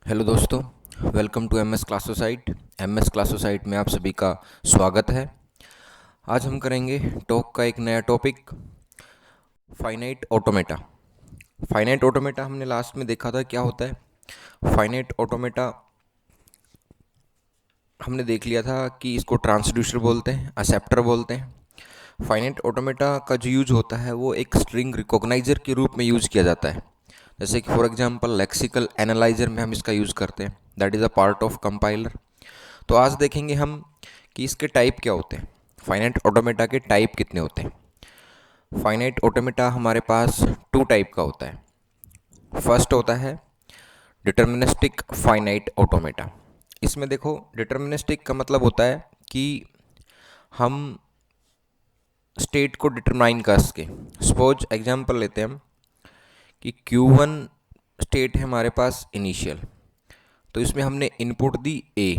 Hello दोस्तों, welcome to M S class society. M S class society में आप सभी का स्वागत है। आज हम करेंगे टॉक का एक नया topic, finite automata. Finite automata हमने लास्ट में देखा था क्या होता है। फाइनाइट ऑटोमेटा हमने देख लिया था कि इसको ट्रांसड्यूसर बोलते हैं, एक्सेप्टर बोलते हैं। फाइनाइट ऑटोमेटा का जो यूज होता है वो एक स्ट्रिंग रिकॉग्नाइजर के रूप में यूज किया जाता है। जैसे कि फॉर एग्जांपल लेक्सिकल एनालाइजर में हम इसका यूज़ करते हैं, that is a part of compiler. तो आज देखेंगे हम कि इसके टाइप क्या होते हैं, फाइनाइट ऑटोमेटा के टाइप कितने होते हैं। फाइनाइट ऑटोमेटा हमारे पास टू टाइप का होता है। फर्स्ट होता है डिटर्मिनिस्टिक फाइनाइट ऑटोमेटा। इसमें देखो, डिटर्मिनिस्टिक का मतलब होता है कि हम स्टेट को डिटरमाइन कर सके। सपोज एग्जांपल लेते हैं हम कि Q1 स्टेट है हमारे पास इनिशियल, तो इसमें हमने इनपुट दी ए।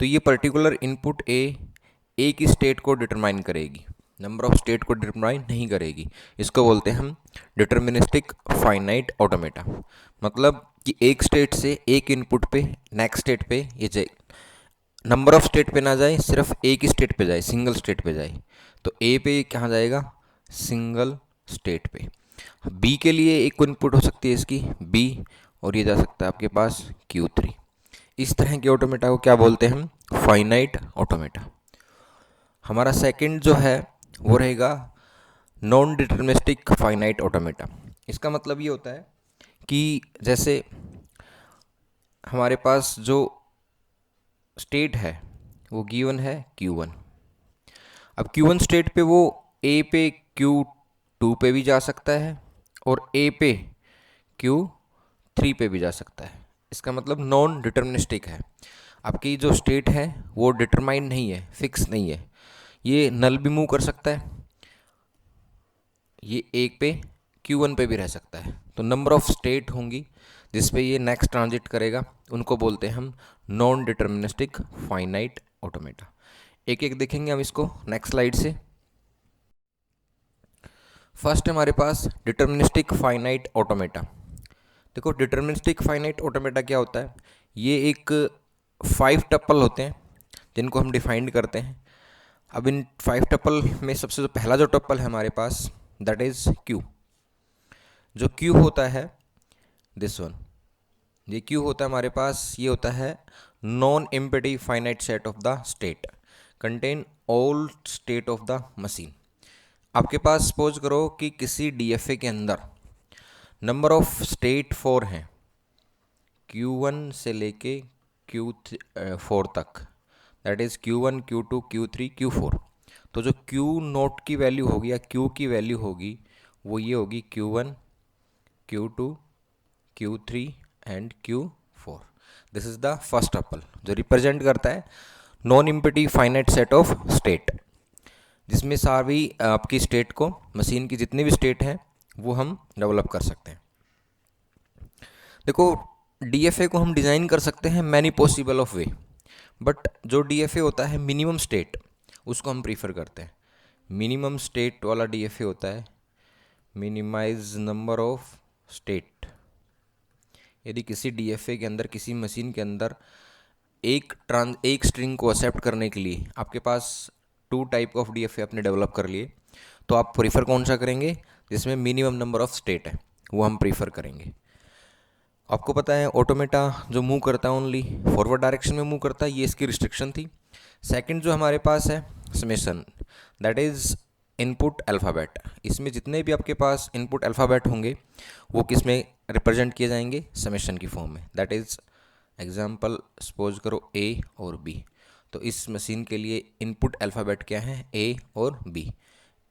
तो ये पर्टिकुलर इनपुट ए की स्टेट को डिटरमाइन करेगी, नंबर ऑफ स्टेट को डिटरमाइन नहीं करेगी। इसको बोलते हैं हम डिटर्मिनिस्टिक फाइनाइट ऑटोमेटा। मतलब कि एक स्टेट से एक इनपुट पे नेक्स्ट स्टेट पे ये जाए, नंबर ऑफ स्टेट पे ना जाए, सिर्फ एक ही स्टेट पे जाए, सिंगल स्टेट पे जाए। तो ए पे कहाँ जाएगा, सिंगल स्टेट पे। बी के लिए एक इनपुट हो सकती है इसकी बी, और ये जा सकता है आपके पास Q3। इस तरह के ऑटोमेटा को क्या बोलते हैं हम, फाइनाइट ऑटोमेटा। हमारा सेकंड जो है वो रहेगा नॉन डिटर्मिनिस्टिक फाइनाइट ऑटोमेटा। इसका मतलब ये होता है कि जैसे हमारे पास जो स्टेट है वो गिवन है Q1। अब Q1 स्टेट पे वो ए पे Q2 पे भी जा सकता है और ए पे Q3 पे भी जा सकता है। इसका मतलब नॉन डिटर्मिनिस्टिक है। आपकी जो स्टेट है वो डिटरमाइन नहीं है, फिक्स नहीं है। ये नल भी मूव कर सकता है, ये एक पे Q1 पे भी रह सकता है। तो नंबर ऑफ स्टेट होंगी जिस पे ये नेक्स्ट ट्रांजिट करेगा, उनको बोलते हैं हम नॉन डिटर्मिनिस्टिक फाइनाइट ऑटोमेटा। एक एक देखेंगे हम इसको नेक्स्ट स्लाइड से। फर्स्ट हमारे पास डिटर्मिनिस्टिक फाइनाइट ऑटोमेटा। देखो, डिटर्मिनिस्टिक फाइनाइट ऑटोमेटा क्या होता है। ये एक 5 टपल होते हैं जिनको हम डिफाइंड करते हैं। अब इन 5 टपल में सबसे जो पहला जो टपल है हमारे पास, दैट इज़ Q। जो Q होता है दिस वन, ये Q होता है हमारे पास, ये होता है non empty finite set of the state contain all state of the machine. आपके पास सपोज करो कि किसी DFA के अंदर नंबर ऑफ स्टेट 4 हैं, Q1 से लेके Q4 तक, that is Q1 Q2 Q3 Q4। तो जो Q नोट की वैल्यू होगी या Q की वैल्यू होगी वो ये होगी Q1 Q2 Q3 and Q4। This is the first tuple जो रिप्रेजेंट करता है non empty finite set of state, जिसमें सारी आपकी स्टेट को, मशीन की जितनी भी स्टेट हैं वो हम डेवलप कर सकते हैं। देखो, DFA को हम डिज़ाइन कर सकते हैं many possible of way, but जो DFA होता है मिनिमम स्टेट, उसको हम प्रीफर करते हैं। मिनिमम स्टेट वाला DFA होता है, मिनिमाइज नंबर ऑफ स्टेट। यदि किसी DFA के अंदर, किसी मशीन के अंदर एक स्ट्रिंग को एक्सेप्ट करने के लिए आपके पास 2 टाइप ऑफ DFA आपने डेवलप कर लिए, तो आप प्रीफर कौन सा करेंगे, जिसमें मिनिमम नंबर ऑफ स्टेट है वो हम प्रीफर करेंगे। आपको पता है ऑटोमेटा जो मूव करता है ओनली फॉरवर्ड डायरेक्शन में मूव करता है, ये इसकी रिस्ट्रिक्शन थी। सेकंड जो हमारे पास है summation, that is input alphabet. इसमें जितने भी आपके पास इनपुट अल्फ़ाबेट होंगे वो किस में रिप्रेजेंट किए जाएंगे, समेशन की फॉर्म में। दैट इज़ एग्जांपल सपोज करो A और B। तो इस मशीन के लिए इनपुट अल्फ़ाबेट क्या है, A और B।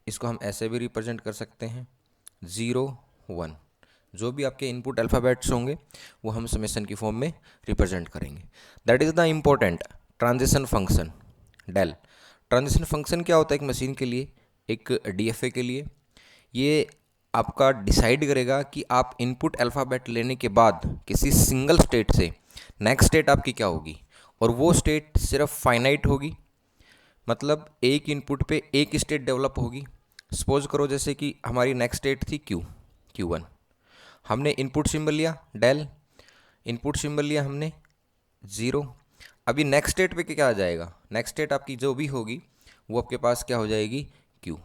इसको हम ऐसे भी रिप्रेजेंट कर सकते हैं 0 1। जो भी आपके इनपुट अल्फ़ाबेट्स होंगे वो हम समेशन की फॉर्म में रिप्रेजेंट करेंगे। That is the important transition function del. Transition function क्या होता है एक मशीन के लिए, एक DFA के लिए। ये आपका डिसाइड करेगा कि आप इनपुट अल्फ़ाबेट लेने के बाद किसी सिंगल स्टेट से नेक्स्ट स्टेट आपकी क्या होगी, और वो स्टेट सिर्फ फाइनाइट होगी। मतलब एक इनपुट पे एक स्टेट डेवलप होगी। सपोज करो जैसे कि हमारी नेक्स्ट स्टेट थी Q1। हमने इनपुट सिंबल लिया डेल, इनपुट सिंबल लिया हमने 0। अभी नेक्स्ट स्टेट पे क्या आ जाएगा, नेक्स्ट स्टेट आपकी जो भी होगी वो आपके पास क्या हो जाएगी, क्यू।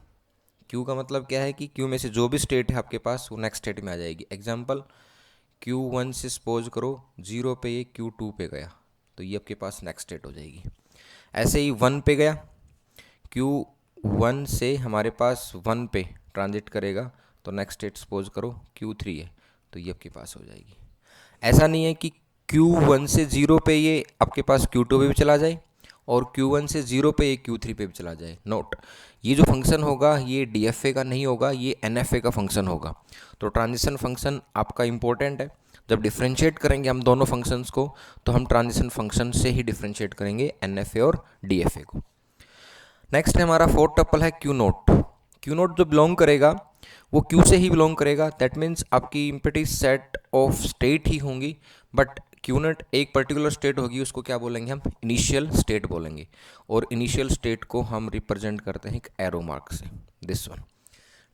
क्यू का मतलब क्या है कि क्यू में से जो भी स्टेट है आपके पास वो नेक्स्ट स्टेट में आ जाएगी। एग्जाम्पल Q1 से सपोज करो 0 पे ये Q2 पे गया तो ये आपके पास नेक्स्ट स्टेट हो जाएगी। ऐसे ही 1 पे गया, Q1 से हमारे पास 1 पे ट्रांजिट करेगा तो नेक्स्ट स्टेट सपोज करो Q3 है तो ये आपके पास हो जाएगी। ऐसा नहीं है कि Q1 से 0 पे ये आपके पास Q2 पे भी चला जाए और Q1 से 0 पे ये Q3 पे भी चला जाए। नोट, ये जो फंक्शन होगा ये DFA का नहीं होगा, ये NFA का फंक्शन होगा। तो ट्रांजिशन फंक्शन आपका इंपॉर्टेंट है। जब डिफ्रेंशिएट करेंगे हम दोनों फंक्शंस को तो हम ट्रांजिशन फंक्शन से ही डिफ्रेंशिएट करेंगे NFA और DFA को। नेक्स्ट है हमारा फोर्थ टपल है Q नोट। Q नोट जो बिलोंग करेगा वो Q से ही बिलोंग करेगा। दैट मीन्स आपकी इम्पिटी सेट ऑफ स्टेट ही होंगी, बट Q नोट एक पर्टिकुलर स्टेट होगी, उसको क्या बोलेंगे हम, इनिशियल स्टेट बोलेंगे। और इनिशियल स्टेट को हम रिप्रेजेंट करते हैं एक एरो मार्क से, दिस वन।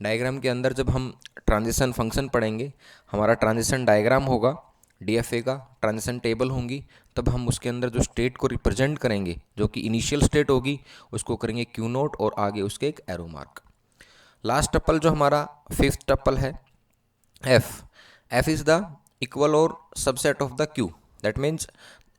डायग्राम के अंदर जब हम ट्रांजिशन फंक्शन पढ़ेंगे, हमारा ट्रांजिशन डायग्राम होगा, DFA का ट्रांजिशन टेबल होंगी, तब हम उसके अंदर जो स्टेट को रिप्रेजेंट करेंगे जो कि इनिशियल स्टेट होगी उसको करेंगे Q नोट और आगे उसके एक एरो मार्क। लास्ट टप्पल जो हमारा फिफ्थ टप्पल है F। F is the equal और subset of the Q। That means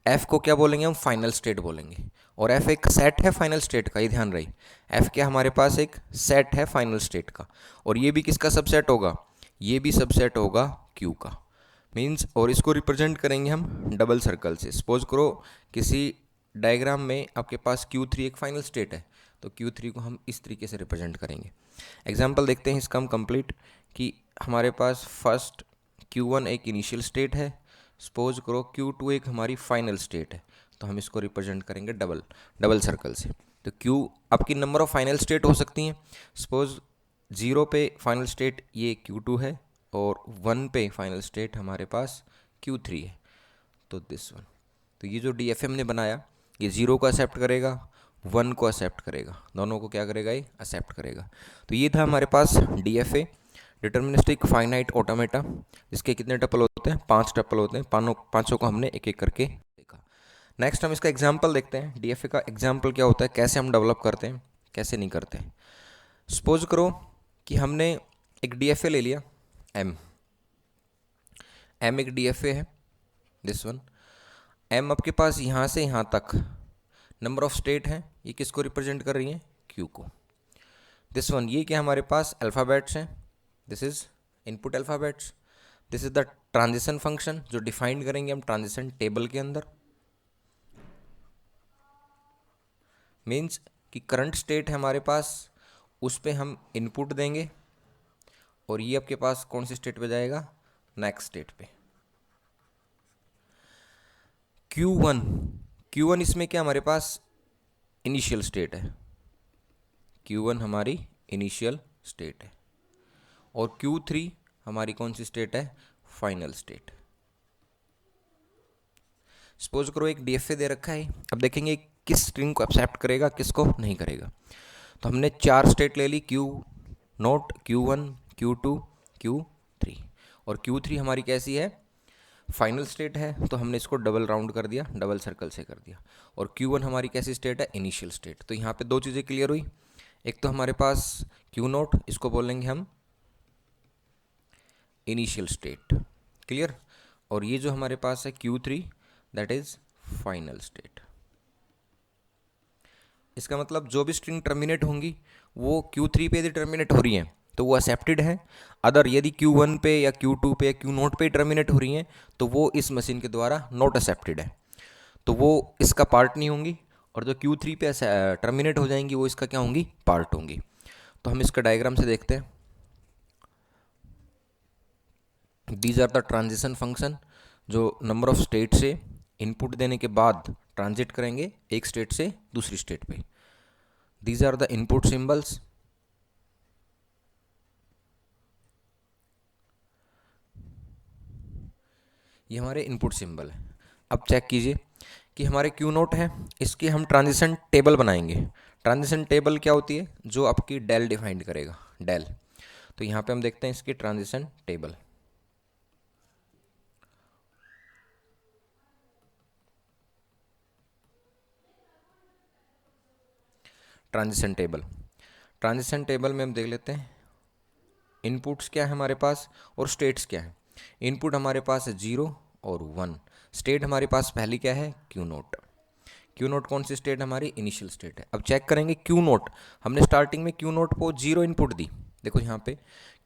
F को क्या बोलेंगे हम, फाइनल स्टेट बोलेंगे। और F एक सेट है फाइनल स्टेट का, ये ध्यान रही। F क्या हमारे पास एक सेट है फाइनल स्टेट का, और ये भी किसका सबसेट होगा, ये भी सबसेट होगा Q का। मीन्स और इसको रिप्रेजेंट करेंगे हम डबल सर्कल से। सपोज करो किसी डायग्राम में आपके पास Q3 एक फाइनल स्टेट है तो Q3 को हम इस तरीके से रिप्रेजेंट करेंगे। एग्जाम्पल देखते हैं इसका हम कंप्लीट, कि हमारे पास फर्स्ट Q1 एक इनिशियल स्टेट है, सपोज करो Q2 एक हमारी फाइनल स्टेट है, तो हम इसको रिप्रेजेंट करेंगे डबल सर्कल से। तो Q आपकी नंबर ऑफ फाइनल स्टेट हो सकती हैं। सपोज 0 पे फाइनल स्टेट ये Q2 है और 1 पे फाइनल स्टेट हमारे पास Q3 है, तो दिस वन। तो ये जो DFA हमने बनाया ये 0 को एक्सेप्ट करेगा, 1 को एक्सेप्ट करेगा, दोनों को क्या करेगा, ये एक्सेप्ट करेगा। तो ये था हमारे पास DFA, डिटर्मिनिस्टिक फाइनाइट ऑटोमेटा। इसके कितने टपल होते हैं, 5 टपल होते हैं। पाँचों को हमने एक एक करके देखा। नेक्स्ट हम इसका एग्जाम्पल देखते हैं। DFA का एग्जाम्पल क्या होता है, कैसे हम डेवलप करते हैं, कैसे नहीं करते हैं। सपोज करो कि हमने एक DFA ले लिया M एक DFA है, दिस वन। M आपके पास यहाँ से यहाँ तक नंबर ऑफ स्टेट है, ये किसको रिप्रेजेंट कर रही है, Q को। दिस वन, ये क्या हमारे पास अल्फ़ाबेट्स हैं, this is input alphabets. This is the transition function जो डिफाइन करेंगे हम ट्रांजिशन टेबल के अंदर। मीन्स कि करंट स्टेट है हमारे पास, उस पर हम इनपुट देंगे और ये आपके पास कौन सी स्टेट पे जाएगा, नेक्स्ट स्टेट पे। Q1 इसमें क्या हमारे पास इनिशियल स्टेट है, Q1 हमारी इनिशियल स्टेट है, और Q3 हमारी कौन सी स्टेट है, फाइनल स्टेट। सपोज करो एक DFA दे रखा है, अब देखेंगे किस स्ट्रिंग को एक्सेप्ट करेगा किसको नहीं करेगा। तो हमने 4 स्टेट ले ली, Q note, Q1, Q2, Q3, और Q3 हमारी कैसी है, फाइनल स्टेट है, तो हमने इसको डबल राउंड कर दिया, डबल सर्कल से कर दिया। और Q1 हमारी कैसी स्टेट है, इनिशियल स्टेट। तो यहाँ पे दो चीज़ें क्लियर हुई, एक तो हमारे पास Q नोट, इसको बोलेंगे हम इनिशियल स्टेट, क्लियर। और ये जो हमारे पास है Q3 that is final state. इसका मतलब जो भी स्ट्रिंग टर्मिनेट होंगी वो Q3 पे यदि टर्मिनेट हो रही हैं तो वो एक्सेप्टेड है। अदर यदि Q1 पे या Q2 पे या Q नोट पे टर्मिनेट हो रही हैं तो वो इस मशीन के द्वारा नॉट एक्सेप्टेड है, तो वो इसका पार्ट नहीं होंगी। और जो Q3 पे टर्मिनेट हो जाएंगी वो इसका क्या होंगी, पार्ट होंगी। तो हम इसका डायग्राम से देखते हैं। These are the transition function जो नंबर ऑफ स्टेट से इनपुट देने के बाद ट्रांजिट करेंगे एक स्टेट से दूसरी स्टेट पे। These are the input symbols. ये हमारे इनपुट सिंबल है। अब चेक कीजिए कि हमारे Q नोट है, इसकी हम ट्रांजिशन टेबल बनाएंगे। ट्रांजिशन टेबल क्या होती है, जो आपकी डेल डिफाइन करेगा, डेल। तो यहाँ पे हम देखते हैं इसकी transition table. Transition table. Transition table में हम देख लेते हैं इनपुट्स क्या है हमारे पास और स्टेट्स क्या है। इनपुट हमारे पास है 0 और 1। स्टेट हमारे पास पहली क्या है, क्यू नोट। क्यू नोट कौन सी स्टेट हमारी, इनिशियल स्टेट है। अब चेक करेंगे क्यू नोट, हमने स्टार्टिंग में क्यू नोट को 0 इनपुट दी। देखो यहाँ पे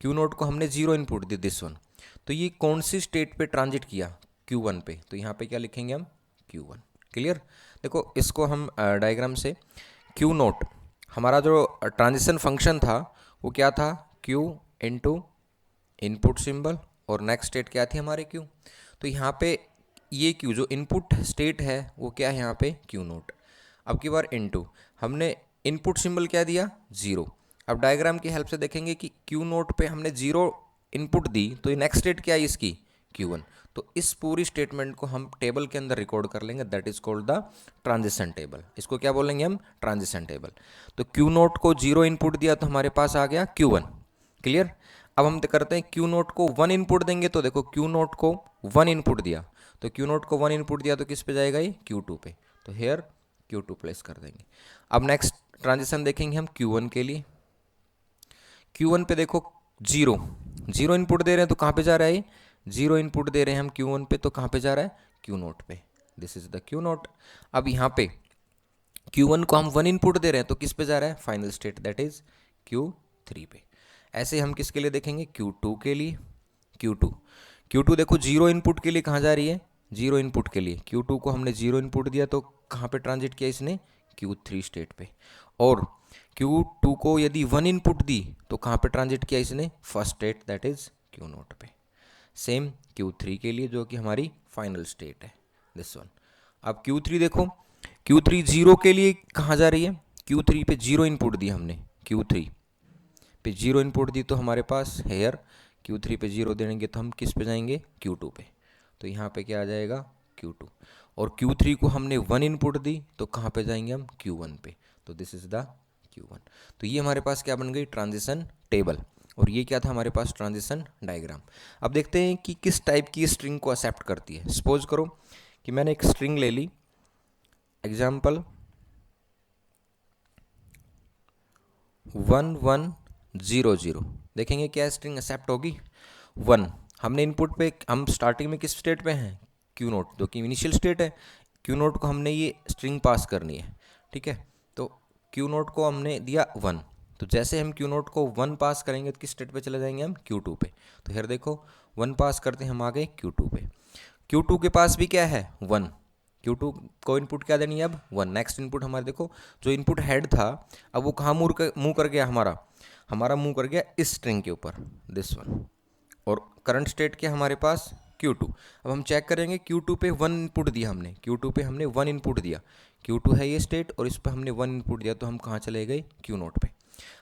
क्यू नोट को हमने 0 इनपुट दी, दिस वन। तो ये कौन सी स्टेट पे ट्रांजिट किया, Q1 पे। तो यहाँ पे क्या लिखेंगे हम, Q1। क्लियर। देखो इसको हम डायग्राम से, क्यू नोट हमारा जो ट्रांजिशन फंक्शन था वो क्या था, Q इंटू इनपुट सिंबल और नेक्स्ट स्टेट क्या थी हमारे Q। तो यहाँ पे ये Q जो इनपुट स्टेट है वो क्या है यहाँ पे, Q नोट। अब की बार इनटू हमने इनपुट सिंबल क्या दिया, 0। अब डायग्राम की हेल्प से देखेंगे कि Q नोट पे हमने 0 इनपुट दी तो नेक्स्ट स्टेट क्या है इसकी, Q1। तो इस पूरी स्टेटमेंट को हम टेबल के अंदर रिकॉर्ड कर लेंगे, that is called the transition table. इसको क्या बोलेंगे हम, ट्रांजिशन टेबल। तो Q नोट को 0 इनपुट दिया तो हमारे पास आ गया Q1। क्लियर। अब हम करते हैं Q नोट को 1 इनपुट देंगे। तो देखो Q नोट को 1 इनपुट दिया, तो Q नोट को 1 इनपुट दिया तो किस पे जाएगा ये, Q2 पे। तो हेयर Q2 प्लेस कर देंगे। अब नेक्स्ट ट्रांजिशन देखेंगे हम Q1 के लिए। Q1 पे देखो 0 इनपुट दे रहे हैं तो कहाँ पे जा रहा है, 0 इनपुट दे रहे हैं हम Q1 पे तो कहाँ पे जा रहा है, Q नोट पे। This is the Q note. अब यहाँ पे Q1 को हम 1 इनपुट दे रहे हैं तो किस पे जा रहा है, final state that is Q3 पे। ऐसे हम किसके लिए देखेंगे, Q2 के लिए। Q2 देखो 0 इनपुट के लिए कहाँ जा रही है, 0 इनपुट के लिए Q2 को हमने 0 इनपुट दिया तो कहाँ पे ट्रांजिट किया इसने, Q3 स्टेट पे। और Q2 को यदि 1 इनपुट दी तो कहाँ पे ट्रांजिट किया इसने, first state that is Q note पे। सेम Q3 के लिए जो कि हमारी फाइनल स्टेट है, दिस वन। अब Q3 देखो, Q3 0 के लिए कहाँ जा रही है, Q3 पे 0 इनपुट दी हमने, Q3 पे 0 इनपुट दी तो हमारे पास हेयर Q3 पे 0 देंगे तो हम किस पे जाएंगे, Q2 पे। तो यहाँ पे क्या आ जाएगा, Q2। और Q3 को हमने 1 इनपुट दी तो कहाँ पे जाएंगे हम, Q1 पे। तो दिस इज द Q1। तो ये हमारे पास क्या बन गई, ट्रांजिशन टेबल। और ये क्या था हमारे पास, ट्रांजिशन डायग्राम। अब देखते हैं कि किस टाइप की स्ट्रिंग को एक्सेप्ट करती है। सपोज करो कि मैंने एक स्ट्रिंग ले ली, एग्जाम्पल 1100। देखेंगे क्या स्ट्रिंग एक्सेप्ट होगी, 1। हमने इनपुट पे, हम स्टार्टिंग में किस स्टेट पे हैं, Q नोट, जो कि इनिशियल स्टेट है। Q नोट को हमने ये स्ट्रिंग पास करनी है, ठीक है। तो Q नोट को हमने दिया 1। तो जैसे हम Q नोट को 1 पास करेंगे तो किस स्टेट पे चले जाएंगे हम, Q2 पे। तो फिर देखो 1 पास करते हैं हम आ गए Q2 पे। Q2 के पास भी क्या है, 1। Q2 को इनपुट क्या देनी है अब, 1। नेक्स्ट इनपुट हमारे देखो जो इनपुट हेड था अब वो कहाँ मूव कर गया, हमारा मूव कर गया इस स्ट्रिंग के ऊपर, दिस वन। और करंट स्टेट क्या हमारे पास, Q2। अब हम चेक करेंगे Q2 पे 1 इनपुट दिया हमने, Q2 पे हमने 1 इनपुट दिया, Q2 है ये स्टेट और इस पर हमने 1 इनपुट दिया तो हम कहाँ चले गए, Q नोट पे।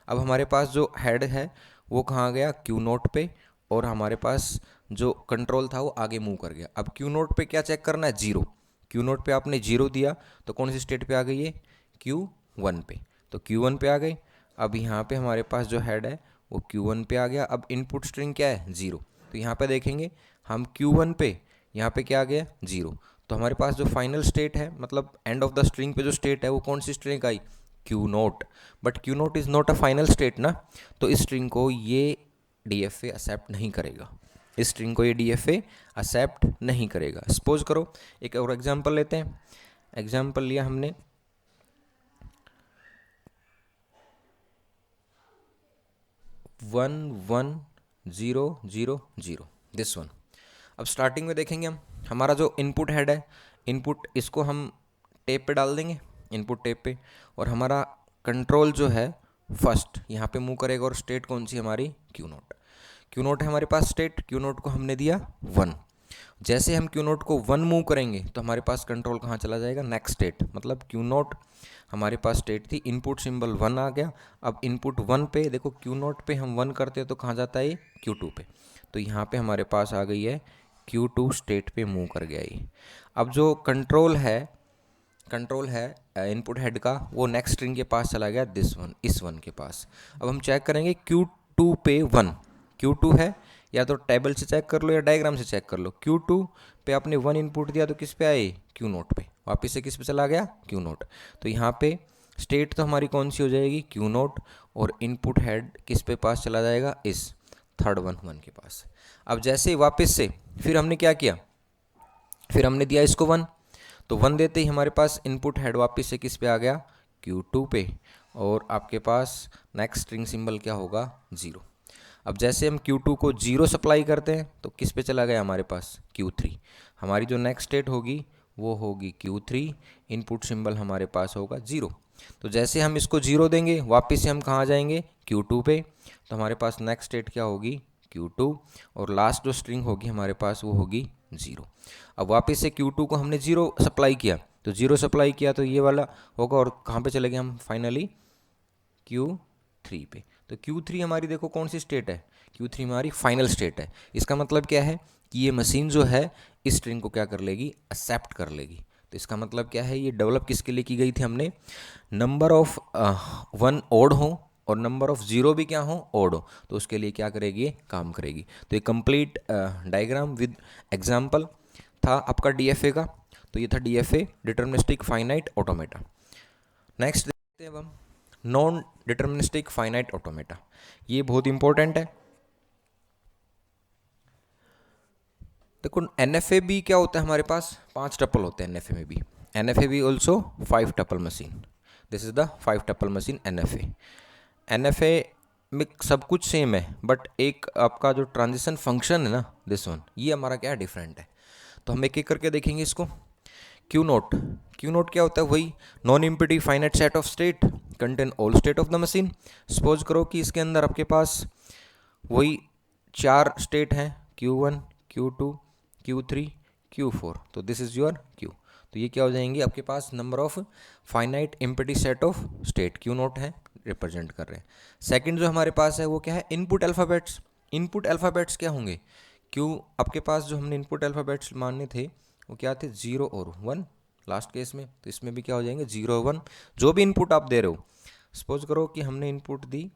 अब हमारे पास जो हेड है वो कहाँ गया, Q नोट पे। और हमारे पास जो कंट्रोल था वो आगे मूव कर गया। अब Q नोट पे क्या चेक करना है, 0। Q नोट पे आपने 0 दिया तो कौन सी स्टेट पे आ गई है, Q1 पे। तो Q1 पे आ गए। अब यहाँ पे हमारे पास जो हेड है वो Q1 पे आ गया। अब इनपुट स्ट्रिंग क्या है, 0। तो यहाँ पे देखेंगे हम Q1 पे, यहाँ पे क्या आ गया, 0। तो हमारे पास जो फाइनल स्टेट है, मतलब एंड ऑफ द स्ट्रिंग पे जो स्टेट है वो कौन सी स्ट्रिंग आई, Q naught. But Q naught is not a final state ना, तो इस स्ट्रिंग को ये DFA एक्सेप्ट नहीं करेगा, इस स्ट्रिंग को ये DFA एक्सेप्ट नहीं करेगा। सपोज करो एक और एग्जांपल लेते हैं। एग्जांपल लिया हमने 11000, दिस वन। अब स्टार्टिंग में देखेंगे हम, हमारा जो इनपुट हेड है, इनपुट इसको हम टेप पे डाल देंगे, इनपुट टेप पे। और हमारा कंट्रोल जो है फर्स्ट यहाँ पे मूव करेगा और स्टेट कौन सी हमारी, Q नोट। Q नोट है हमारे पास स्टेट, Q नोट को हमने दिया 1। जैसे हम Q नोट को 1 मूव करेंगे तो हमारे पास कंट्रोल कहाँ चला जाएगा, नेक्स्ट स्टेट। मतलब Q नोट हमारे पास स्टेट थी, इनपुट सिंबल 1 आ गया। अब इनपुट 1 पे देखो Q नोट पे हम 1 करते हैं तो कहाँ जाता है ये, Q2 पे। तो यहाँ पे हमारे पास आ गई है Q2 स्टेट पे मूव कर गया ये। अब जो कंट्रोल है इनपुट हेड का, वो नेक्स्ट स्ट्रिंग के पास चला गया, दिस वन, इस वन के पास। अब हम चेक करेंगे Q2 पे 1, Q2 है, या तो टेबल से चेक कर लो या डायग्राम से चेक कर लो। Q2 पे आपने 1 इनपुट दिया तो किस पे आए, Q नोट पे। वापस से किस पे चला गया, Q नोट। तो यहाँ पे स्टेट तो हमारी कौन सी हो जाएगी, क्यू नोट, और इनपुट हेड किस पे पास चला जाएगा, इस थर्ड वन के पास। अब जैसे वापस से फिर हमने क्या किया, फिर हमने दिया इसको 1, तो 1 देते ही हमारे पास इनपुट हेड वापस से किस पे आ गया, Q2 पे, और आपके पास नेक्स्ट स्ट्रिंग सिंबल क्या होगा, 0। अब जैसे हम Q2 को 0 सप्लाई करते हैं तो किस पे चला गया हमारे पास, Q3। हमारी जो नेक्स्ट स्टेट होगी वो होगी Q3, इनपुट सिंबल हमारे पास होगा 0। तो जैसे हम इसको 0 देंगे वापस से हम कहाँ जाएंगे, Q2 पे, तो हमारे पास नेक्स्ट स्टेट क्या होगी, Q2, और लास्ट जो स्ट्रिंग होगी हमारे पास वो होगी 0। अब वापस से Q2 को हमने 0 सप्लाई किया, तो 0 सप्लाई किया तो ये वाला होगा, और कहाँ पे चले गए हम फाइनली, Q3 पे। तो Q3 हमारी देखो कौन सी स्टेट है, Q3 हमारी फाइनल स्टेट है। इसका मतलब क्या है कि ये मशीन जो है इस स्ट्रिंग को क्या कर लेगी, एक्सेप्ट कर लेगी। तो इसका मतलब क्या है, ये डेवलप किसके लिए की गई थी हमने, नंबर ऑफ 1 ओड हो और नंबर ऑफ 0 भी क्या हो, ओड हो, तो उसके लिए क्या करेगी, ये काम करेगी। तो ये कंप्लीट डायग्राम विद एग्जाम्पल था आपका DFA का। तो ये था DFA, deterministic finite automata. Next देखते हैं अब हम नॉन डिटर्मिनिस्टिक फाइनाइट ऑटोमेटा। ये बहुत इंपॉर्टेंट है। देखो NFA भी क्या होता है, हमारे पास 5 टपल होते हैं NFA में भी। NFA भी also 5 tuple machine, this is the 5 tuple machine NFA। NFA में सब कुछ सेम है, बट एक आपका जो ट्रांजिशन फंक्शन है ना, दिस वन, ये हमारा क्या है, डिफरेंट है। तो हम एक एक करके देखेंगे इसको। क्यू नोट, क्यू नोट क्या होता है, वही non empty finite set of state contain all state of the machine. Suppose करो कि इसके अंदर आपके पास वही 4 स्टेट हैं, Q1, Q2, Q3, Q4, तो दिस इज योर Q। तो ये क्या हो जाएंगे आपके पास, number of finite empty set of state, Q note है, रिप्रेजेंट कर रहे हैं। सेकंड जो हमारे पास है वो क्या है, इनपुट अल्फ़ाबेट्स। इनपुट अल्फ़ाबेट्स क्या होंगे, Q आपके पास जो हमने इनपुट अल्फ़ाबेट्स मानने थे वो क्या थे, 0 और 1 लास्ट केस में। तो इसमें भी क्या हो जाएंगे, 0 और 1, जो भी इनपुट आप दे रहे हो। सपोज करो कि हमने इनपुट दी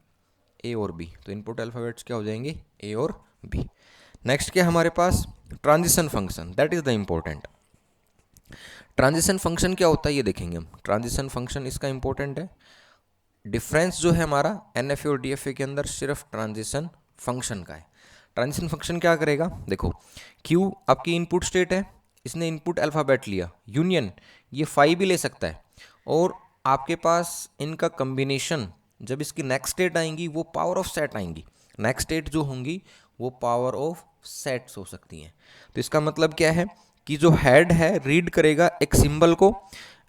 A और B, तो इनपुट अल्फ़ाबेट्स क्या हो जाएंगे, A और B। नेक्स्ट क्या हमारे पास, transition function, that is the important. Transition function क्या होता है ये देखेंगे हम। ट्रांजिशन फंक्शन इसका इंपॉर्टेंट है। डिफरेंस जो है हमारा NFA और DFA के अंदर सिर्फ ट्रांजिशन फंक्शन का है। ट्रांजिशन फंक्शन क्या करेगा, देखो Q आपकी इनपुट स्टेट है, इसने इनपुट अल्फ़ाबेट लिया, यूनियन ये 5 भी ले सकता है, और आपके पास इनका कम्बिनेशन, जब इसकी नेक्स्ट स्टेट आएंगी वो पावर ऑफ सेट आएंगी। नेक्स्ट स्टेट जो होंगी वो पावर ऑफ सेट्स हो सकती हैं। तो इसका मतलब क्या है कि जो हेड है रीड करेगा एक सिंबल को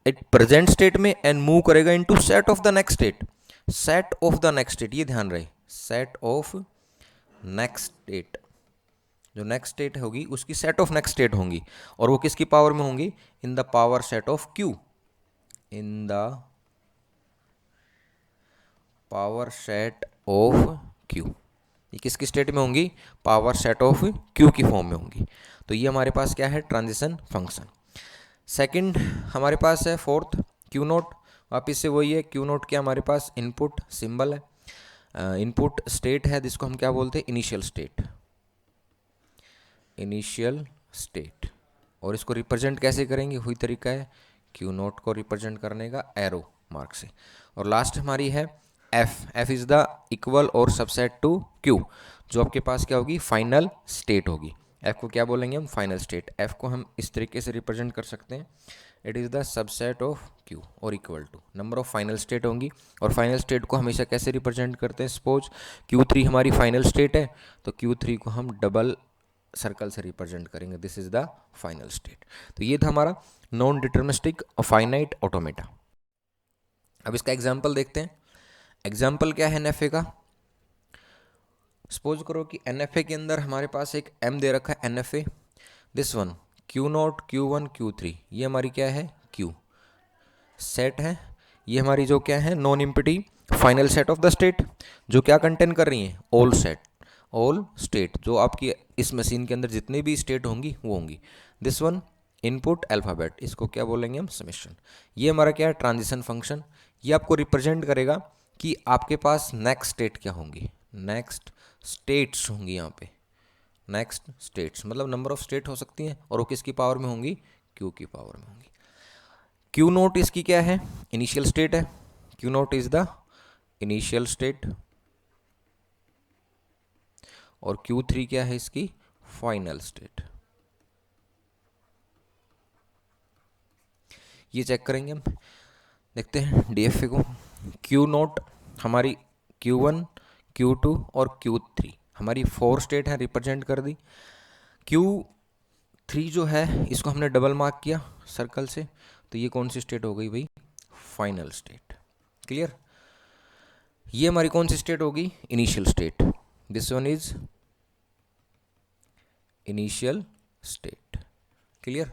एक प्रेजेंट स्टेट में एंड मूव करेगा into set of the next state. Set of the next state, ये ध्यान रहे, सेट ऑफ नेक्स्ट स्टेट, जो नेक्स्ट स्टेट होगी उसकी सेट ऑफ नेक्स्ट स्टेट होंगी, और वो किसकी पावर में होंगी, in the power set of Q, in the power set of Q। ये किसकी स्टेट में होंगी, पावर सेट ऑफ Q की फॉर्म में होंगी। तो ये हमारे पास क्या है, ट्रांजिशन फंक्शन। सेकंड हमारे पास है फोर्थ, Q नोट। वापिस से वही है, Q नोट क्या हमारे पास इनपुट सिंबल है, इनपुट स्टेट है जिसको हम क्या बोलते हैं, इनिशियल स्टेट, इनिशियल स्टेट। और इसको रिप्रेजेंट कैसे करेंगे, वही तरीका है Q नोट को रिप्रेजेंट करने का एरो मार्क से। और लास्ट हमारी है F इज़ द इक्वल और सबसेट टू Q, जो आपके पास क्या होगी, फाइनल स्टेट होगी। F को क्या बोलेंगे हम, फाइनल स्टेट। F को हम इस तरीके से रिप्रेजेंट कर सकते हैं, it is the subset of Q और equal to number of final state होंगी। और फाइनल स्टेट को हमेशा कैसे रिप्रेजेंट करते हैं, सपोज Q3 हमारी फाइनल स्टेट है तो Q3 को हम डबल सर्कल से रिप्रेजेंट करेंगे, this is the final state. तो ये था हमारा नॉन डिटर्मिनिस्टिक फाइनाइट ऑटोमेटा। अब इसका एग्जांपल देखते हैं। एग्जांपल क्या है NFA का, सपोज करो कि NFA के अंदर हमारे पास एक M दे रखा है, NFA this one, Q note, Q1, Q3, ये हमारी क्या है, Q सेट है। ये हमारी जो क्या है, non empty final set of the state, जो क्या कंटेन कर रही है, ऑल सेट, ऑल स्टेट, जो आपकी इस मशीन के अंदर जितनी भी स्टेट होंगी वो होंगी। दिस वन इनपुट अल्फ़ाबेट, इसको क्या बोलेंगे हम, समेशन। ये हमारा क्या है, ट्रांजिशन फंक्शन। ये आपको रिप्रेजेंट करेगा कि आपके पास नेक्स्ट स्टेट क्या होंगी, नेक्स्ट स्टेट्स होंगी। यहाँ पे नेक्स्ट स्टेट्स मतलब नंबर ऑफ स्टेट हो सकती हैं, और वो किसकी पावर में होंगी, Q की पावर में होंगी। Q नोट इसकी क्या है, इनिशियल स्टेट है, Q not is the initial state और Q3 क्या है इसकी फाइनल स्टेट। ये चेक करेंगे हम, देखते हैं DFA को। Q नॉट हमारी Q1 Q2 और Q3 हमारी 4 स्टेट है, रिप्रेजेंट कर दी। Q3 जो है इसको हमने डबल मार्क किया सर्कल से, तो ये कौन सी स्टेट हो गई भाई, फाइनल स्टेट। क्लियर। ये हमारी कौन सी स्टेट होगी, initial state. This one is initial state. Clear.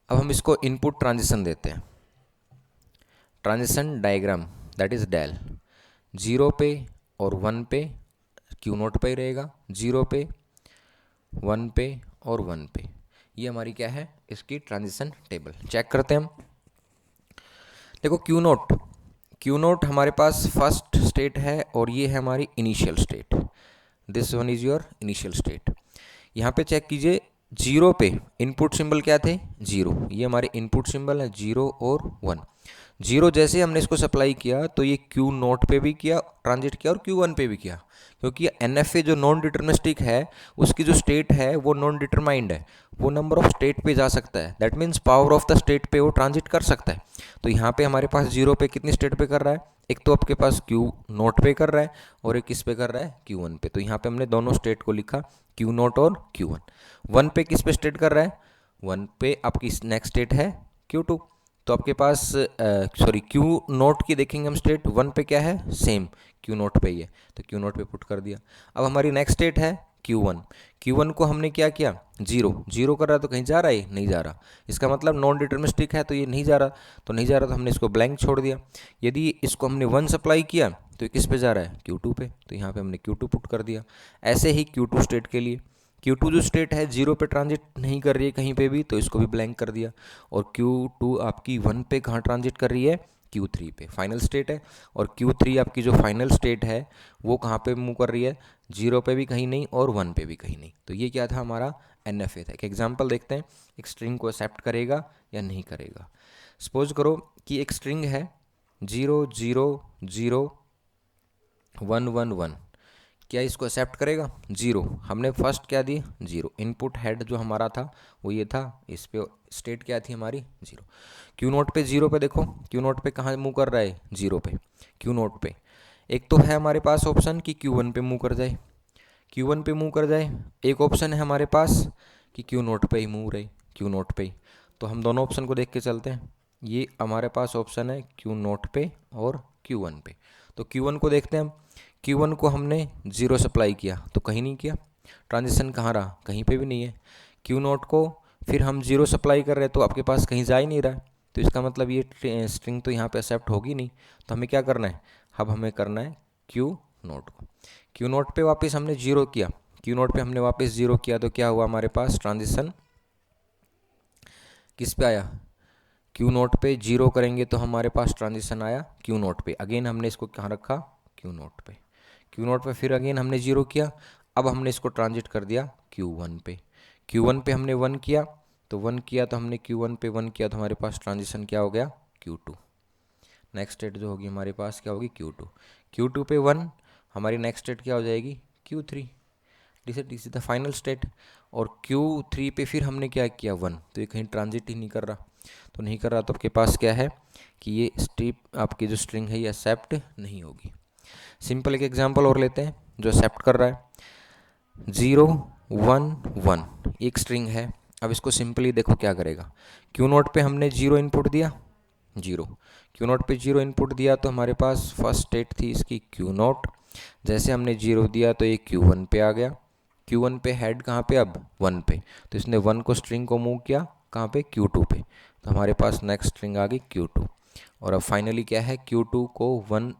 अब हम इसको इनपुट ट्रांजिशन देते हैं, transition diagram that is del. 0 पे और 1 पे Q नोट पे ही रहेगा, 0 पे 1 पे और 1 पे। ये हमारी क्या है, इसकी ट्रांजिशन टेबल। चेक करते हैं हम। देखो Q नोट हमारे पास फर्स्ट स्टेट है और ये है हमारी initial state. This one is your initial state. यहाँ पे चेक कीजिए, 0 पे इनपुट सिंबल क्या थे, 0। ये हमारे इनपुट सिंबल है 0 और 1। 0 जैसे हमने इसको सप्लाई किया तो ये Q नोट पे भी किया ट्रांजिट किया और Q1 पे भी किया, क्योंकि NFA जो नॉन डिटरमिनिस्टिक है उसकी जो स्टेट है वो नॉन डिटरमाइंड है, वो नंबर ऑफ स्टेट पे जा सकता है। That means power of the state पे वो ट्रांजिट कर सकता है। तो यहाँ पे हमारे पास 0 पे कितनी स्टेट पे कर रहा है, एक तो आपके पास Q नोट पे कर रहा है और एक किस पे कर रहा है, Q1 पे। तो यहाँ पे हमने दोनों स्टेट को लिखा, Q नोट और Q1। 1 पे किस पे स्टेट कर रहा है, 1 पे आपकी नेक्स्ट स्टेट है Q2। तो आपके पास सॉरी Q नोट की देखेंगे हम स्टेट, 1 पे क्या है, सेम Q नोट पे ही है, तो Q नोट पे पुट कर दिया। अब हमारी नेक्स्ट स्टेट है Q1। Q1 को हमने क्या किया, 0 कर रहा है तो कहीं जा रहा है, नहीं जा रहा। इसका मतलब नॉन डिटरमिनिस्टिक है तो ये नहीं जा रहा, तो हमने इसको ब्लैंक छोड़ दिया। यदि इसको हमने 1 सप्लाई किया तो किस पे जा रहा है, Q2 पे, तो यहाँ पे हमने Q2 पुट कर दिया। ऐसे ही Q2 स्टेट के लिए, Q2 जो स्टेट है 0 पे ट्रांजिट नहीं कर रही है कहीं पे भी, तो इसको भी ब्लैंक कर दिया। और Q2 आपकी 1 पे कहाँ ट्रांजिट कर रही है, Q3 पे, फाइनल स्टेट है। और Q3 आपकी जो फाइनल स्टेट है वो कहाँ पे मूव कर रही है, 0 पे भी कहीं नहीं और 1 पे भी कहीं नहीं। तो ये क्या था, हमारा NFA था। एक एग्जाम्पल देखते हैं, एक स्ट्रिंग को एक्सेप्ट करेगा या नहीं करेगा। सपोज करो कि एक स्ट्रिंग है 0 0 0 1 1 1, क्या इसको एक्सेप्ट करेगा, 0। हमने फर्स्ट क्या दी, 0। इनपुट हेड जो हमारा था वो ये था, इस पे स्टेट क्या थी हमारी, 0। Q नोट पे 0 पे देखो, Q नोट पे कहाँ मूव कर रहा है, 0 पे, Q नोट पे। एक तो है हमारे पास ऑप्शन कि Q1 पे मूव कर जाए, Q1 पे मूव कर जाए। एक ऑप्शन है हमारे पास कि Q नोट पे ही मूव रहे, Q नोट पे ही। तो हम दोनों ऑप्शन को देख के चलते हैं। ये हमारे पास ऑप्शन है Q नोट पे और Q1 पे। तो Q1 को देखते हैं हम। Q1 को हमने 0 सप्लाई किया तो कहीं नहीं किया, ट्रांजिशन कहाँ रहा, कहीं पे भी नहीं है। Q नोट को फिर हम 0 सप्लाई कर रहे हैं तो आपके पास कहीं जा ही नहीं रहा है, तो इसका मतलब ये स्ट्रिंग तो यहाँ पे एक्सेप्ट होगी नहीं। तो हमें क्या करना है, अब हमें करना है Q नोट को। Q नोट पे वापस हमने 0 किया, Q नोट पे हमने वापस 0 किया तो क्या हुआ, हमारे पास ट्रांजिशन किस पे आया, Q नोट पे 0 करेंगे तो हमारे पास ट्रांजिशन आया Q नोट पे। अगेन हमने इसको कहाँ रखा, Q नोट पे। Q नोट पे फिर अगेन हमने 0 किया, अब हमने इसको ट्रांजिट कर दिया Q1 पे। Q1 पे हमने 1 किया, तो 1 किया तो हमने Q1 पे 1 किया तो हमारे पास ट्रांजिशन क्या हो गया, Q2। नेक्स्ट स्टेट जो होगी हमारे पास क्या होगी, Q2। Q2 पे 1, हमारी नेक्स्ट स्टेट क्या हो जाएगी, Q3। This is the final state. और Q3 पे फिर हमने क्या किया, 1, तो ये कहीं ट्रांजिट ही नहीं कर रहा, तो नहीं कर रहा तो आपके पास क्या है कि ये स्ट्रिप आपकी जो स्ट्रिंग है ये एक्सेप्ट नहीं होगी। सिंपल एक एग्जांपल और लेते हैं जो एक्सेप्ट कर रहा है, 0 1 1 एक स्ट्रिंग है। अब इसको सिंपली देखो क्या करेगा, Q नोट पे हमने 0 इनपुट दिया, 0। Q नोट पे 0 इनपुट दिया तो हमारे पास फर्स्ट स्टेट थी इसकी Q नोट। जैसे हमने 0 दिया तो ये Q1 पे आ गया, Q1 पे हेड कहाँ पे, अब 1 पे, तो इसने 1 को स्ट्रिंग को मूव किया कहाँ पे, Q2 पे, तो हमारे पास नेक्स्ट स्ट्रिंग आ गई Q2। और अब फाइनली क्या है, Q2 को 1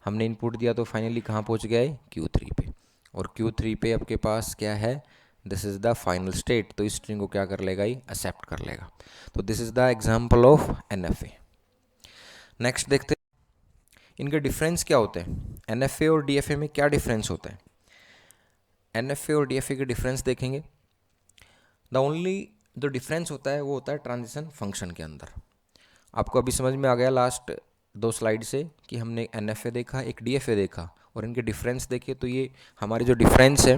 हमने इनपुट दिया तो फाइनली कहाँ पहुँच गया है, Q3 पे। और Q3 पे आपके पास क्या है, this is the final state, तो इस स्ट्रिंग को क्या कर लेगा, ये एक्सेप्ट कर लेगा। तो this is the example of NFA। Next देखते हैं इनके डिफरेंस क्या होते हैं, NFA और DFA में क्या डिफरेंस होता है। NFA और DFA के डिफरेंस देखेंगे, द ओनली जो डिफरेंस होता है वो होता है ट्रांजिशन फंक्शन के अंदर। आपको अभी समझ में आ गया लास्ट दो स्लाइड से कि हमने NFA देखा, एक DFA देखा और इनके डिफरेंस देखे, तो ये हमारे जो डिफरेंस है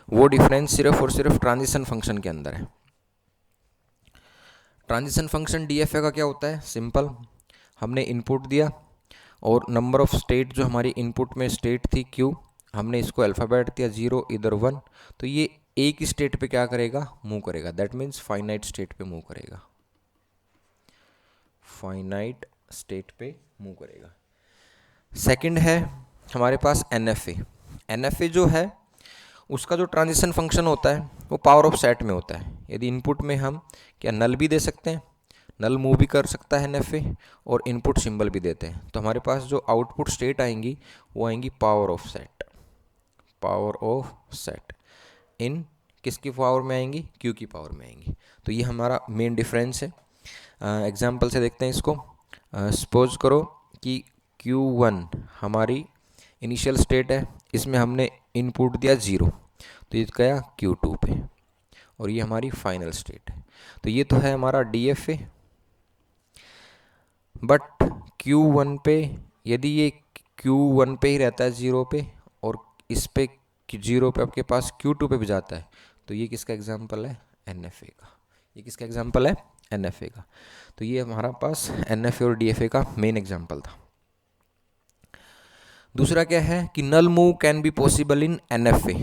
वो डिफरेंस सिर्फ और सिर्फ ट्रांजिशन फंक्शन के अंदर है। ट्रांजिशन फंक्शन DFA का क्या होता है? सिंपल, हमने इनपुट दिया और नंबर ऑफ स्टेट जो हमारी इनपुट में स्टेट थी Q, हमने इसको अल्फ़ाबेट दिया 0 इधर 1, तो ये एक ही स्टेट पे क्या करेगा? मूव करेगा। दैट मीन्स फाइनाइट स्टेट पे मूव करेगा, फाइनाइट स्टेट पे मूव करेगा। सेकंड है हमारे पास NFA। NFA जो है उसका जो ट्रांजिशन फंक्शन होता है वो पावर ऑफ सेट में होता है। यदि इनपुट में हम क्या नल भी दे सकते हैं, नल मूव भी कर सकता है NFA, और इनपुट सिंबल भी देते हैं, तो हमारे पास जो आउटपुट स्टेट आएंगी वो आएंगी power of set, power of set in किसकी पावर में आएंगी? Q की पावर में आएंगी। तो ये हमारा मेन डिफरेंस है। एग्जाम्पल से देखते हैं इसको। सपोज करो कि Q1 हमारी इनिशियल स्टेट है, इसमें हमने इनपुट दिया 0, तो ये गया Q2 पे, और ये हमारी फाइनल स्टेट है। तो ये तो है हमारा DFA। बट Q1 पे यदि ये Q1 पे ही रहता है 0 पे, और इस पे 0 पे आपके पास Q2 पे भी जाता है, तो ये किसका एग्जाम्पल है? NFA का। ये किसका एग्जाम्पल है? NFA का। तो ये हमारा पास NFA और DFA का मेन एग्जाम्पल था। दूसरा क्या है कि null move can be possible in NFA।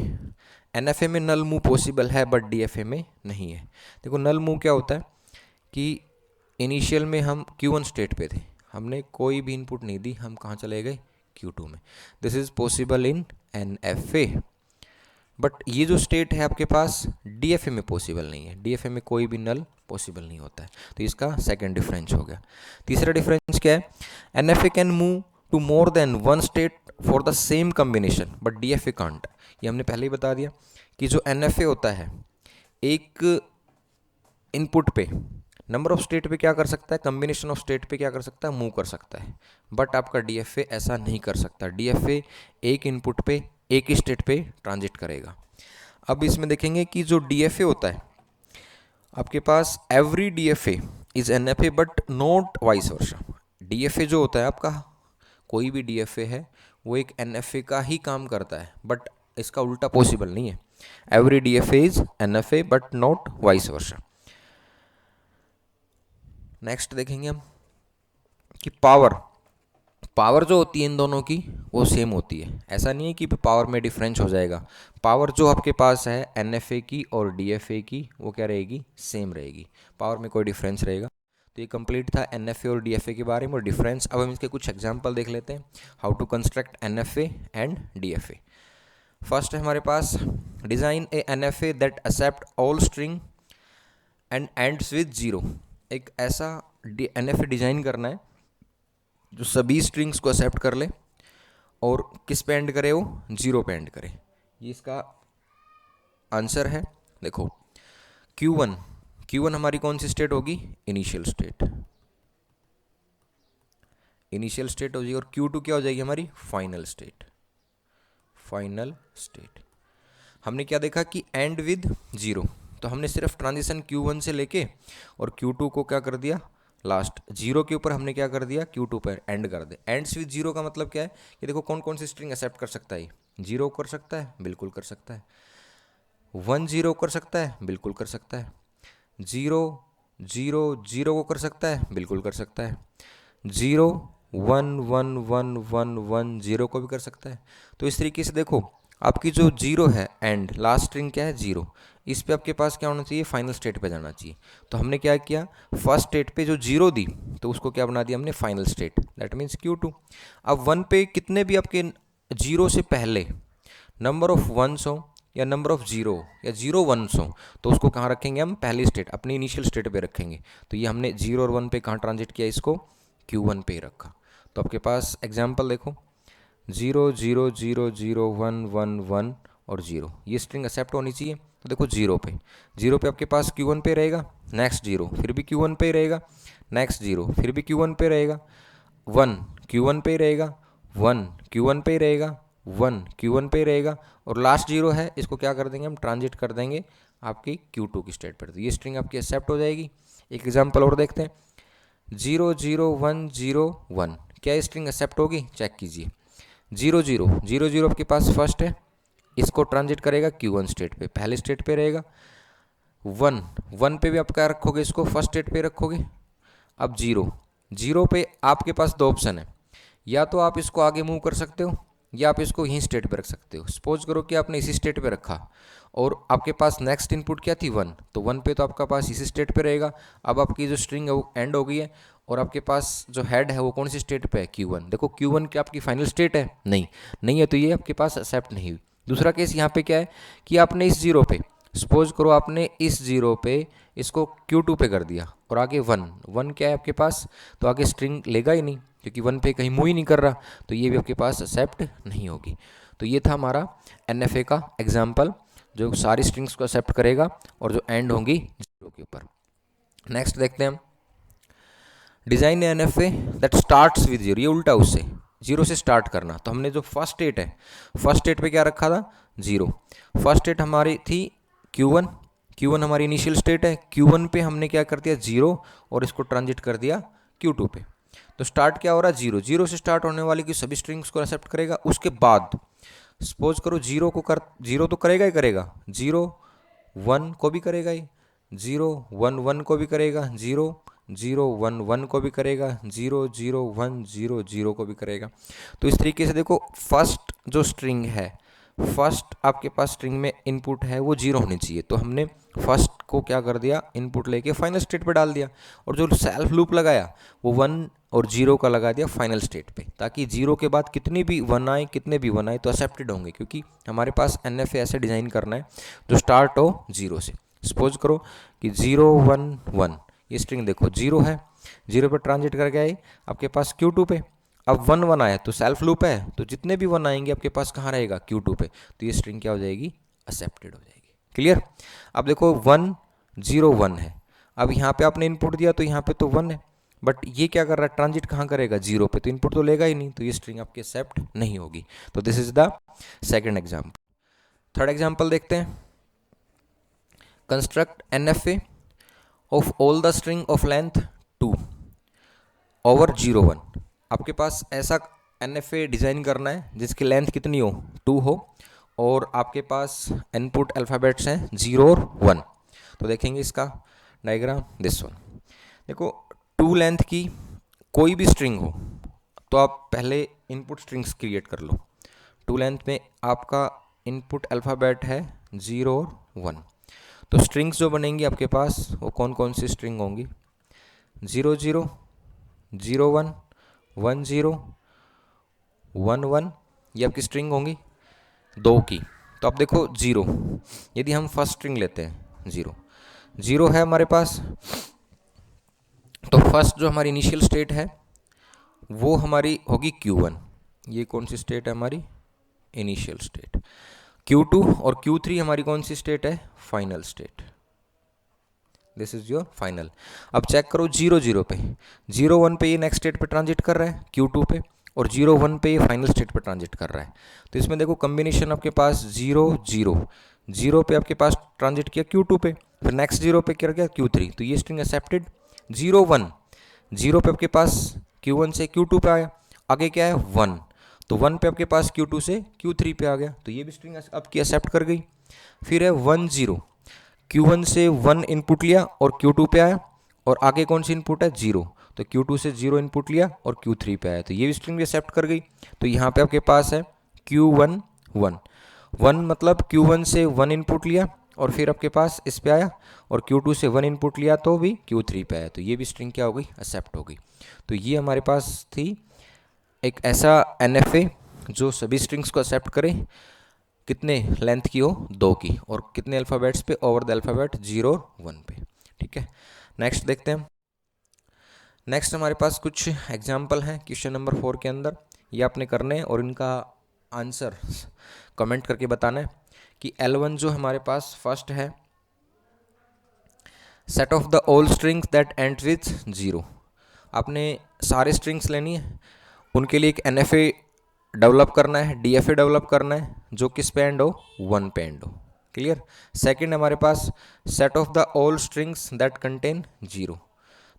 NFA में नल मूव पॉसिबल है बट DFA में नहीं है। देखो नल मूव क्या होता है कि इनिशियल में हम Q1 स्टेट पे थे, हमने कोई भी इनपुट नहीं दी, हम कहाँ चले गए? Q2 में। This is possible in NFA। But ये जो स्टेट है आपके पास DFA में पॉसिबल नहीं है। DFA में कोई भी नल पॉसिबल नहीं होता है, तो इसका सेकंड डिफरेंस हो गया। तीसरा डिफरेंस क्या है? NFA can move to more than one state for the same combination but DFA can't. ये हमने पहले ही बता दिया कि जो NFA होता है एक इनपुट पे नंबर ऑफ स्टेट पे क्या कर सकता है? कम्बिनेशन ऑफ स्टेट पे क्या कर सकता है? मूव कर सकता है। बट आपका DFA ऐसा नहीं कर सकता। DFA एक इनपुट पे एक ही स्टेट पे ट्रांजिट करेगा। अब इसमें देखेंगे कि जो DFA होता है आपके पास, every DFA is NFA but not vice versa. DFA जो होता है आपका, कोई भी DFA है वो एक NFA का ही काम करता है, बट इसका उल्टा पॉसिबल नहीं है। Every DFA is NFA but not vice versa. Next देखेंगे हम कि पावर जो होती है इन दोनों की वो सेम होती है। ऐसा नहीं है कि पावर में डिफरेंस हो जाएगा। पावर जो आपके पास है NFA की और DFA की वो क्या रहेगी? सेम रहेगी, पावर में कोई डिफरेंस रहेगा। तो ये कंप्लीट था NFA और DFA के बारे में और डिफरेंस। अब हम इसके कुछ एग्जांपल देख लेते हैं, how to construct NFA and DFA। First है हमारे पास, design a NFA that accept all string and ends with 0। एक ऐसा NFA डिज़ाइन करना है जो सभी स्ट्रिंग्स को एक्सेप्ट कर ले और किस पे एंड करे? वो 0 पे एंड करे। ये इसका आंसर है। देखो Q1 हमारी कौन सी स्टेट होगी? इनिशियल स्टेट, इनिशियल स्टेट हो जाएगी। और Q2 क्या हो जाएगी? हमारी फाइनल स्टेट, फाइनल स्टेट। हमने क्या देखा कि एंड विद 0, तो हमने सिर्फ ट्रांजिशन Q1 से लेके और Q2 को क्या कर दिया? लास्ट 0 के ऊपर हमने क्या कर दिया? Q2 पर एंड कर दे। एंड्स विद 0 का मतलब क्या है कि देखो कौन कौन सी स्ट्रिंग एक्सेप्ट कर सकता है? 0 कर सकता है, बिल्कुल कर सकता है। 1 0 कर सकता है, बिल्कुल कर सकता है। 0 0 0 को कर सकता है, बिल्कुल कर सकता है। 0 1 1 1 1 1 0 को भी कर सकता है। तो इस तरीके से देखो आपकी जो 0 है एंड लास्ट स्ट्रिंग क्या है? 0। इस पे आपके पास क्या होना चाहिए? फाइनल स्टेट पे जाना चाहिए। तो हमने क्या किया? फर्स्ट स्टेट पे जो 0 दी तो उसको क्या बना दिया हमने? Final state, that means Q2। अब 1 पे कितने भी आपके 0 से पहले नंबर ऑफ वंस हो या नंबर ऑफ 0 या 0 वंस हो तो उसको कहाँ रखेंगे हम? पहली स्टेट, अपनी इनिशियल स्टेट पे रखेंगे। तो ये हमने 0 और 1 पे कहाँ ट्रांजिट किया? इसको Q1 पे ही रखा। तो आपके पास एग्जाम्पल देखो 0 0 0 0 1 1 1 और 0, ये स्ट्रिंग एक्सेप्ट होनी चाहिए। तो देखो 0 पे आपके पास Q1 पे रहेगा, नेक्स्ट 0 फिर भी Q1 पे ही रहेगा, नेक्स्ट 0 फिर भी Q1 पे रहेगा, 1 Q1 पे ही रहेगा, 1 Q1 पे ही रहेगा, 1 Q1 पे ही रहेगा, और लास्ट 0 है इसको क्या कर देंगे हम? ट्रांजिट कर देंगे आपकी Q2 की स्टेट पर। तो ये स्ट्रिंग आपकी एक्सेप्ट हो जाएगी। एक एग्जाम्पल और देखते हैं, 0 0 1 0 1 क्या ये स्ट्रिंग एक्सेप्ट होगी? चेक कीजिए। 0 0 0 0 आपके पास फर्स्ट है, इसको ट्रांजिट करेगा Q1 स्टेट पे, पहले स्टेट पे रहेगा। 1 1 पे भी आप क्या रखोगे? इसको फर्स्ट स्टेट पे रखोगे। अब 0 0 पे आपके पास दो ऑप्शन है, या तो आप इसको आगे मूव कर सकते हो या आप इसको यहीं स्टेट पे रख सकते हो। सपोज करो कि आपने इसी स्टेट पे रखा और आपके पास नेक्स्ट इनपुट क्या थी? 1, तो 1 पे तो आपका पास इसी स्टेट पे रहेगा। अब आपकी जो स्ट्रिंग है वो एंड हो गई है और आपके पास जो हेड है वो कौन सी स्टेट पे है? Q1। देखो Q1 क्या आपकी फाइनल स्टेट है? नहीं, नहीं है, तो ये आपके पास एक्सेप्ट नहीं हुई। दूसरा केस यहाँ पे क्या है कि आपने इस 0 पे, सपोज करो आपने इस 0 पे इसको Q2 पे कर दिया और आगे 1 1 क्या है आपके पास? तो आगे स्ट्रिंग लेगा ही नहीं क्योंकि 1 पे कहीं मूव ही नहीं कर रहा, तो ये भी आपके पास एक्सेप्ट नहीं होगी। तो ये था हमारा NFA का एग्जाम्पल, जो सारी स्ट्रिंग्स को एक्सेप्ट करेगा और जो एंड होंगी 0 के ऊपर। नेक्स्ट देखते हैं हम, design NFA that starts with 0। ये उल्टा उससे, 0 से स्टार्ट करना। तो हमने जो फर्स्ट स्टेट है, फर्स्ट स्टेट पे क्या रखा था? 0। फर्स्ट स्टेट हमारी थी Q1, Q1 हमारी इनिशियल स्टेट है। Q1 पे हमने क्या कर दिया? 0, और इसको ट्रांजिट कर दिया Q2 पे। तो स्टार्ट क्या हो रहा है? 0 0 से स्टार्ट होने वाली की सभी स्ट्रिंग्स को एक्सेप्ट करेगा। उसके बाद सपोज करो 0 तो करेगा ही करेगा, 0 1 को भी करेगा ही, 0 1 1 को भी करेगा, 0 0 1 1 को भी करेगा, 0 0 1 0 0 को भी करेगा। तो इस तरीके से देखो, फर्स्ट जो स्ट्रिंग है, फर्स्ट आपके पास स्ट्रिंग में इनपुट है वो 0 होनी चाहिए, तो हमने फर्स्ट को क्या कर दिया? इनपुट लेके फाइनल स्टेट पे डाल दिया, और जो सेल्फ लूप लगाया वो 1 और 0 का लगा दिया फाइनल स्टेट पे, ताकि 0 के बाद कितने भी 1 आए, कितने भी 1 आए तो एक्सेप्टेड होंगे, क्योंकि हमारे पास NFA ऐसे डिज़ाइन करना है जो स्टार्ट हो 0 से। सपोज करो कि 0 1 1, ये स्ट्रिंग देखो 0 है, 0 पर ट्रांजिट करके आई आपके पास Q2 पे। अब 1 1 आया तो सेल्फ लूप है, तो जितने भी 1 आएंगे आपके पास कहाँ रहेगा? Q2 पे, तो ये स्ट्रिंग क्या हो जाएगी? एक्सेप्टेड हो जाएगी। क्लियर? अब देखो 1 0 1 है, अब यहाँ पे आपने इनपुट दिया तो यहाँ पे तो 1 है, बट ये क्या कर रहा है? ट्रांजिट कहाँ करेगा? 0 पे, तो इनपुट तो लेगा ही नहीं, तो ये स्ट्रिंग आपकी एक्सेप्ट नहीं होगी। तो this is the second example. Third example देखते हैं, construct NFA of all the string of length 2 over 0 1। आपके पास ऐसा NFA डिज़ाइन करना है जिसकी लेंथ कितनी हो? 2 हो, और आपके पास इनपुट अल्फ़ाबेट्स हैं 0 और 1। तो देखेंगे इसका डायग्राम, दिस वन। देखो 2 लेंथ की कोई भी स्ट्रिंग हो तो आप पहले इनपुट स्ट्रिंग्स क्रिएट कर लो। 2 लेंथ में आपका इनपुट अल्फ़ाबेट है 0 और 1, तो स्ट्रिंग्स जो बनेंगी आपके पास वो कौन कौन सी स्ट्रिंग होंगी? 0 0 0 1 1 0 1 1, ये आपकी स्ट्रिंग होंगी 2 की। तो आप देखो 0, यदि हम फर्स्ट स्ट्रिंग लेते हैं 0 0 है हमारे पास, तो फर्स्ट जो हमारी इनिशियल स्टेट है वो हमारी होगी Q1। ये कौन सी स्टेट है? हमारी इनिशियल स्टेट। Q2 और Q3 हमारी कौन सी स्टेट है? Final state. This is your final. अब चेक करो 0 0 पे, 0 1 पे ये नेक्स्ट स्टेट पे ट्रांजिट कर रहा है Q2 पे, और 0 1 पे ये फाइनल स्टेट पे ट्रांजिट कर रहा है। तो इसमें देखो कम्बिनेशन आपके पास 0 0 0 पे आपके पास ट्रांजिट किया Q2 पे, फिर नेक्स्ट 0 पे क्या गया? Q3, तो ये स्ट्रिंग एक्सेप्टेड। 0 1 0 पे आपके पास Q1 से Q2 पे आया, आगे क्या है? 1, तो 1 पे आपके पास Q2 से Q3 पे आ गया, तो ये भी स्ट्रिंग आपकी एक्सेप्ट कर गई। फिर है 1 0, Q1 से 1 इनपुट लिया और Q2 पे आया, और आगे कौन सी इनपुट है? 0, तो Q2 से 0 इनपुट लिया और Q3 पे आया, तो ये भी स्ट्रिंग भी एक्सेप्ट कर गई। तो यहाँ पे आपके पास है Q1 1 1, मतलब Q1 से 1 इनपुट लिया और फिर आपके पास इस पे आया, और Q2 से 1 इनपुट लिया तो भी Q3 पे आया, तो ये भी स्ट्रिंग क्या हो गई? एक्सेप्ट हो गई। तो ये हमारे पास थी एक ऐसा NFA जो सभी स्ट्रिंग्स को एक्सेप्ट करे, कितने लेंथ की हो? 2 की, और कितने अल्फ़ाबेट्स पे? ओवर द अल्फ़ाबेट 0 और 1 पे। ठीक है, नेक्स्ट देखते हैं। नेक्स्ट हमारे पास कुछ एग्जाम्पल हैं क्वेश्चन नंबर 4 के अंदर, ये आपने करने हैं और इनका आंसर कमेंट करके बताना है। कि L1 जो हमारे पास फर्स्ट है, set of the all strings that and with 0। आपने सारे स्ट्रिंग्स लेनी है, उनके लिए एक NFA डेवलप करना है, DFA डेवलप करना है, जो किस पे एंड हो? 1 पे एंड हो। क्लियर? सेकंड हमारे पास set of the all strings that contain 0।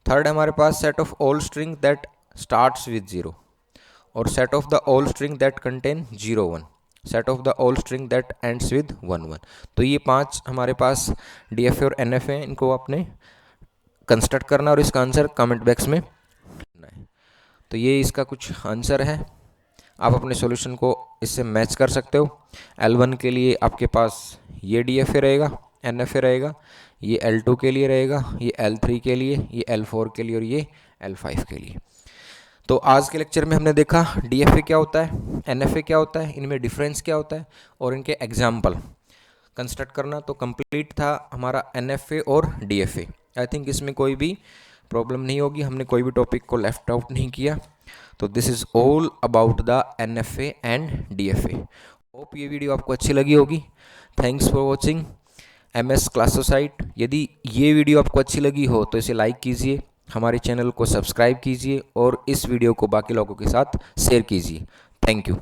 Third हमारे पास set of all strings that starts with 0। और set of the all string that contain 0 1, set of the all string that ends with 1 1। तो ये 5 हमारे पास DFA और NFA हैं, इनको आपने कंस्ट्रक्ट करना और इसका आंसर कमेंट बॉक्स में लिखना है। तो ये इसका कुछ आंसर है, आप अपने सॉल्यूशन को इससे मैच कर सकते हो। L1 के लिए आपके पास ये DFA रहेगा, NFA रहेगा, ये L2 के लिए रहेगा, ये L3 के लिए, ये L4 के लिए और ये L5 के लिए। तो आज के लेक्चर में हमने देखा DFA क्या होता है, NFA क्या होता है, इनमें डिफरेंस क्या होता है और इनके एग्जाम्पल कंस्ट्रक्ट करना। तो कंप्लीट था हमारा NFA और DFA। आई थिंक इसमें कोई भी प्रॉब्लम नहीं होगी, हमने कोई भी टॉपिक को लेफ्ट आउट नहीं किया। तो this is all about the NFA and DFA। Hope ये वीडियो आपको अच्छी लगी होगी। Thanks for watching MS class society. यदि ये वीडियो आपको अच्छी लगी हो तो इसे लाइक कीजिए, हमारे चैनल को सब्सक्राइब कीजिए और इस वीडियो को बाकी लोगों के साथ शेयर कीजिए। Thank you.